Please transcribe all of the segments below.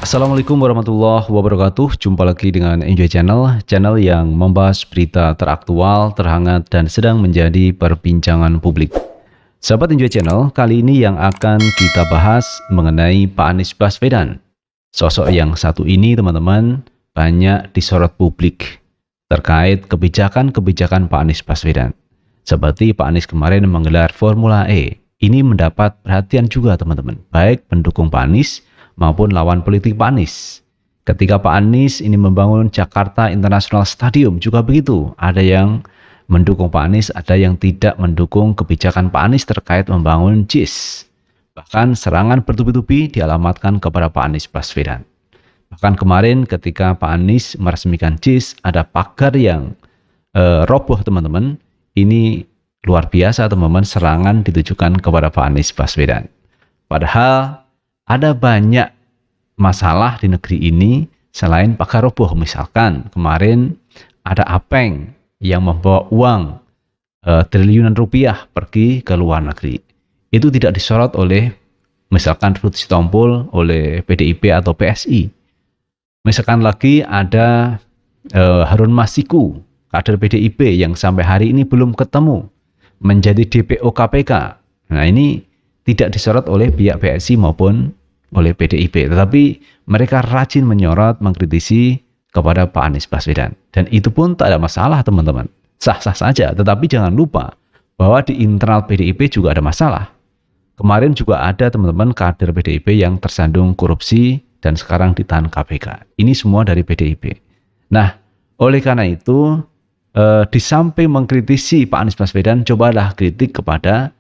Assalamualaikum warahmatullahi wabarakatuh. Jumpa lagi dengan Enjoy Channel, channel yang membahas berita teraktual, terhangat, dan sedang menjadi perbincangan publik. Sahabat Enjoy Channel, kali ini yang akan kita bahas mengenai Pak Anies Baswedan. Sosok yang satu ini teman-teman banyak disorot publik terkait kebijakan-kebijakan Pak Anies Baswedan. Seperti Pak Anies kemarin menggelar Formula E, ini mendapat perhatian juga teman-teman, baik pendukung Pak Anies maupun lawan politik Pak Anies. Ketika Pak Anies ini membangun Jakarta International Stadium juga begitu. Ada yang mendukung Pak Anies, ada yang tidak mendukung kebijakan Pak Anies terkait membangun JIS. Bahkan serangan bertubi-tubi dialamatkan kepada Pak Anies Baswedan. Bahkan kemarin ketika Pak Anies meresmikan JIS, ada pagar yang roboh teman-teman. Ini luar biasa teman-teman, serangan ditujukan kepada Pak Anies Baswedan. Padahal ada banyak masalah di negeri ini selain pagar roboh. Misalkan kemarin ada Apeng yang membawa uang triliunan rupiah pergi ke luar negeri. Itu tidak disorot oleh misalkan Ruth Sitompul, oleh PDIP atau PSI. Misalkan lagi ada Harun Masiku, kader PDIP yang sampai hari ini belum ketemu menjadi DPO KPK. Nah ini tidak disorot oleh pihak PSI maupun oleh PDIP, tetapi mereka rajin menyorot, mengkritisi kepada Pak Anies Baswedan. Dan itu pun tak ada masalah teman-teman, sah-sah saja. Tetapi jangan lupa bahwa di internal PDIP juga ada masalah. Kemarin juga ada teman-teman kader PDIP yang tersandung korupsi dan sekarang ditahan KPK. Ini semua dari PDIP. Nah, oleh karena itu, di samping mengkritisi Pak Anies Baswedan, cobalah kritik kepada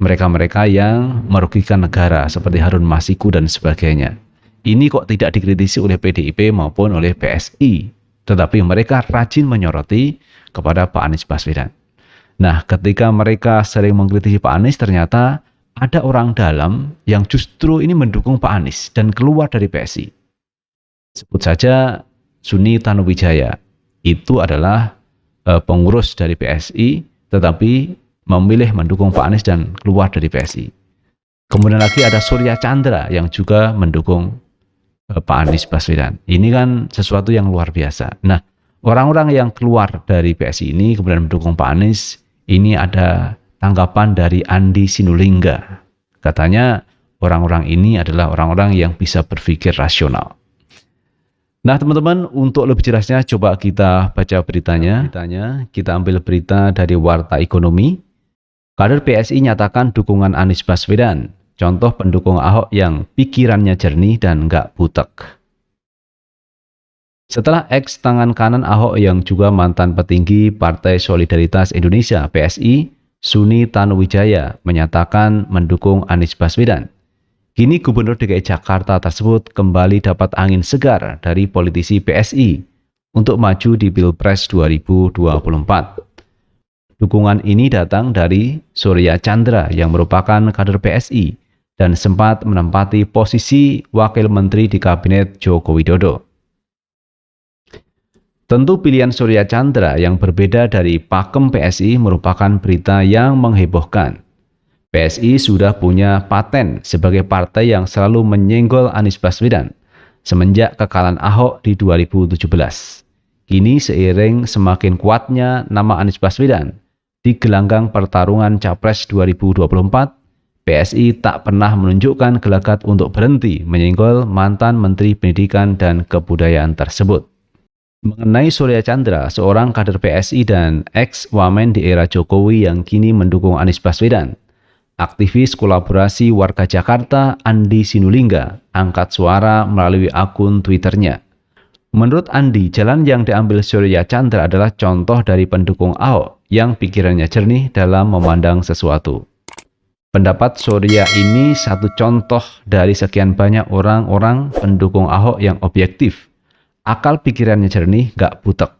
mereka-mereka yang merugikan negara seperti Harun Masiku dan sebagainya. Ini kok tidak dikritisi oleh PDIP maupun oleh PSI, tetapi mereka rajin menyoroti kepada Pak Anies Baswedan. Nah, ketika mereka sering mengkritisi Pak Anies, ternyata ada orang dalam yang justru ini mendukung Pak Anies dan keluar dari PSI. Sebut saja Suni Tanuwijaya. Itu adalah pengurus dari PSI, tetapi memilih mendukung Pak Anies dan keluar dari PSI. Kemudian lagi ada Surya Chandra yang juga mendukung Pak Anies Baswedan. Ini kan sesuatu yang luar biasa. Nah, orang-orang yang keluar dari PSI ini kemudian mendukung Pak Anies, ini ada tanggapan dari Andi Sinulinga. Katanya orang-orang ini adalah orang-orang yang bisa berpikir rasional. Nah teman-teman, untuk lebih jelasnya coba kita baca beritanya. Kita ambil berita dari Warta Ekonomi. Kader PSI nyatakan dukungan Anies Baswedan. Contoh pendukung Ahok yang pikirannya jernih dan nggak butek. Setelah ex tangan kanan Ahok yang juga mantan petinggi Partai Solidaritas Indonesia PSI, Suni Tanuwijaya menyatakan mendukung Anies Baswedan. Kini Gubernur DKI Jakarta tersebut kembali dapat angin segar dari politisi PSI untuk maju di Pilpres 2024. Dukungan ini datang dari Surya Chandra yang merupakan kader PSI dan sempat menempati posisi Wakil Menteri di Kabinet Joko Widodo. Tentu pilihan Surya Chandra yang berbeda dari pakem PSI merupakan berita yang menghebohkan. PSI sudah punya paten sebagai partai yang selalu menyenggol Anies Baswedan semenjak kekalahan Ahok di 2017. Kini seiring semakin kuatnya nama Anies Baswedan di gelanggang pertarungan Capres 2024, PSI tak pernah menunjukkan gelagat untuk berhenti menyenggol mantan Menteri Pendidikan dan Kebudayaan tersebut. Mengenai Surya Chandra, seorang kader PSI dan ex-wamen di era Jokowi yang kini mendukung Anies Baswedan, aktivis kolaborasi warga Jakarta Andi Sinulinga angkat suara melalui akun Twitternya. Menurut Andi, jalan yang diambil Surya Chandra adalah contoh dari pendukung Ahok yang pikirannya jernih dalam memandang sesuatu. Pendapat Surya ini satu contoh dari sekian banyak orang-orang pendukung Ahok yang objektif. Akal pikirannya jernih, gak butek.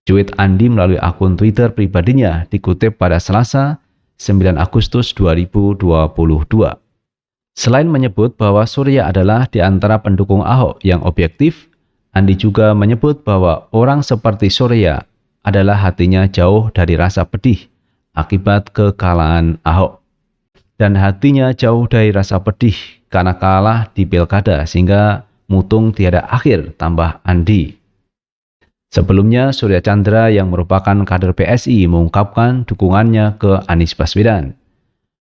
Cuit Andi melalui akun Twitter pribadinya dikutip pada Selasa 9 Agustus 2022. Selain menyebut bahwa Surya adalah di antara pendukung Ahok yang objektif, Andi juga menyebut bahwa orang seperti Surya adalah hatinya jauh dari rasa pedih akibat kekalahan Ahok. Dan hatinya jauh dari rasa pedih karena kalah di pilkada sehingga mutung tiada akhir, tambah Andi. Sebelumnya, Surya Chandra yang merupakan kader PSI mengungkapkan dukungannya ke Anies Baswedan.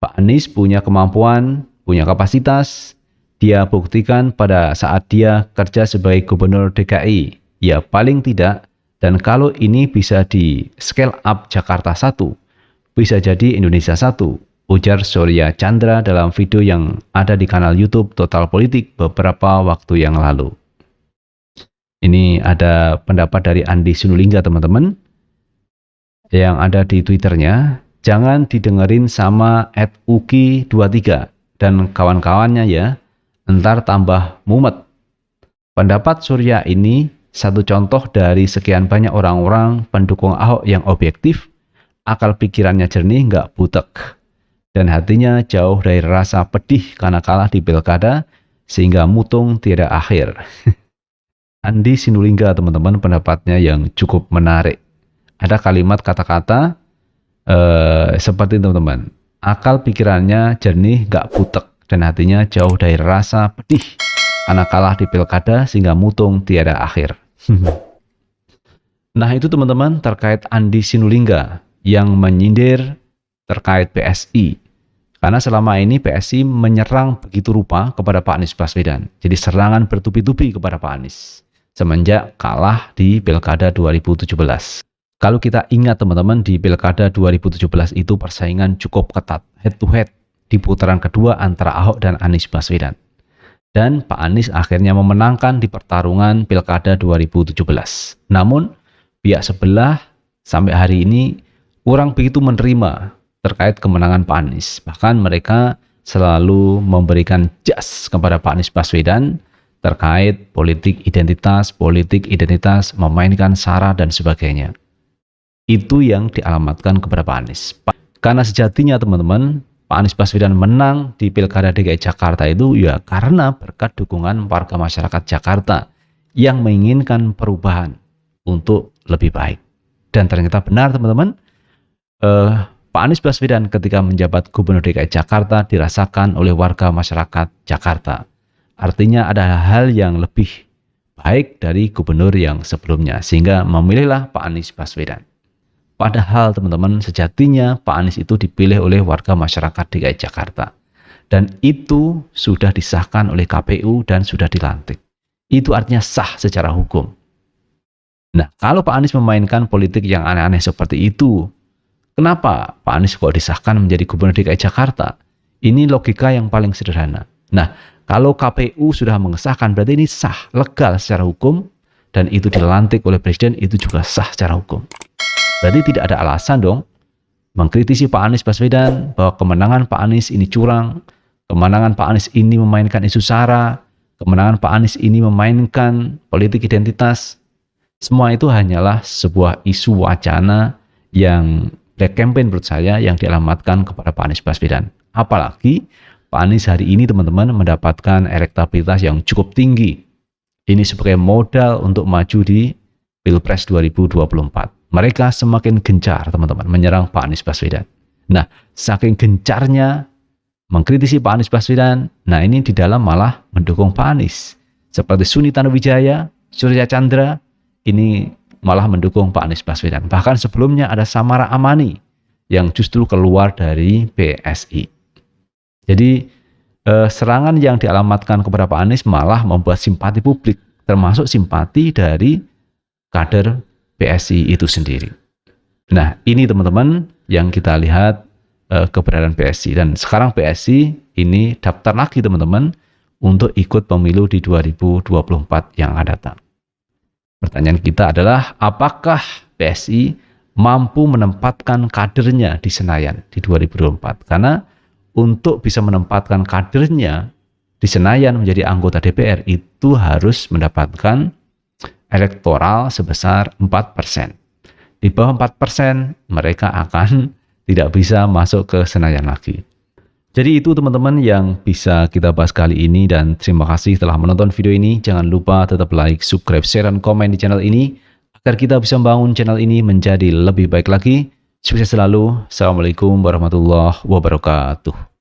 Pak Anies punya kemampuan, punya kapasitas, dia buktikan pada saat dia kerja sebagai gubernur DKI. Ya paling tidak, dan kalau ini bisa di scale up Jakarta 1, bisa jadi Indonesia 1, ujar Surya Chandra dalam video yang ada di kanal YouTube Total Politik beberapa waktu yang lalu. Ini ada pendapat dari Andi Sinulingga teman-teman yang ada di Twitternya. Jangan didengerin sama @uki23 dan kawan-kawannya ya, entar tambah mumet. Pendapat Surya ini satu contoh dari sekian banyak orang-orang pendukung Ahok yang objektif, akal pikirannya jernih, nggak butek, dan hatinya jauh dari rasa pedih karena kalah di pilkada, sehingga mutung tiada akhir. Andi Sinulingga teman-teman pendapatnya yang cukup menarik. Ada kalimat kata-kata seperti itu teman-teman. Akal pikirannya jernih, gak butek, dan hatinya jauh dari rasa pedih karena kalah di pilkada sehingga mutung tiada akhir. Nah itu teman-teman terkait Andi Sinulingga yang menyindir terkait PSI. Karena selama ini PSI menyerang begitu rupa kepada Pak Anies Baswedan. Jadi serangan bertubi-tubi kepada Pak Anies semenjak kalah di Pilkada 2017. Kalau kita ingat teman-teman, di Pilkada 2017 itu persaingan cukup ketat, head to head di putaran kedua antara Ahok dan Anies Baswedan. Dan Pak Anies akhirnya memenangkan di pertarungan Pilkada 2017. Namun pihak sebelah sampai hari ini kurang begitu menerima terkait kemenangan Pak Anies. Bahkan mereka selalu memberikan jas kepada Pak Anies Baswedan terkait politik identitas, memainkan SARA dan sebagainya. Itu yang dialamatkan kepada Pak Anies. Karena sejatinya teman-teman, Pak Anies Baswedan menang di Pilkada DKI Jakarta itu ya karena berkat dukungan warga masyarakat Jakarta yang menginginkan perubahan untuk lebih baik. Dan ternyata benar teman-teman, Pak Anies Baswedan ketika menjabat Gubernur DKI Jakarta dirasakan oleh warga masyarakat Jakarta. Artinya ada hal yang lebih baik dari gubernur yang sebelumnya, sehingga memilihlah Pak Anies Baswedan. Padahal teman-teman, sejatinya Pak Anies itu dipilih oleh warga masyarakat DKI Jakarta. Dan itu sudah disahkan oleh KPU dan sudah dilantik. Itu artinya sah secara hukum. Nah, kalau Pak Anies memainkan politik yang aneh-aneh seperti itu, kenapa Pak Anies kok disahkan menjadi Gubernur DKI Jakarta? Ini logika yang paling sederhana. Nah, kalau KPU sudah mengesahkan, berarti ini sah, legal secara hukum, dan itu dilantik oleh Presiden, itu juga sah secara hukum. Berarti tidak ada alasan dong mengkritisi Pak Anies Baswedan bahwa kemenangan Pak Anies ini curang, kemenangan Pak Anies ini memainkan isu SARA, kemenangan Pak Anies ini memainkan politik identitas. Semua itu hanyalah sebuah isu wacana yang black campaign menurut saya yang dialamatkan kepada Pak Anies Baswedan. Apalagi Pak Anies hari ini teman-teman mendapatkan elektabilitas yang cukup tinggi. Ini sebagai modal untuk maju di Pilpres 2024. Mereka semakin gencar teman-teman menyerang Pak Anies Baswedan. Nah, saking gencarnya mengkritisi Pak Anies Baswedan, nah ini di dalam malah mendukung Pak Anies. Seperti Suni Tanuwijaya, Surya Chandra, ini malah mendukung Pak Anies Baswedan. Bahkan sebelumnya ada Samara Amani yang justru keluar dari PSI. Jadi serangan yang dialamatkan kepada Pak Anies malah membuat simpati publik, termasuk simpati dari kader PSI itu sendiri. Nah, ini teman-teman yang kita lihat keberadaan PSI. Dan sekarang PSI ini daftar lagi teman-teman untuk ikut pemilu di 2024 yang akan datang. Pertanyaan kita adalah, apakah PSI mampu menempatkan kadernya di Senayan di 2024? Karena untuk bisa menempatkan kadernya di Senayan menjadi anggota DPR itu harus mendapatkan elektoral sebesar 4%. Di bawah 4% mereka akan tidak bisa masuk ke Senayan lagi. Jadi itu teman-teman yang bisa kita bahas kali ini, dan terima kasih telah menonton video ini. Jangan lupa tetap like, subscribe, share, dan komen di channel ini agar kita bisa membangun channel ini menjadi lebih baik lagi. Sukses selalu. Assalamualaikum warahmatullahi wabarakatuh.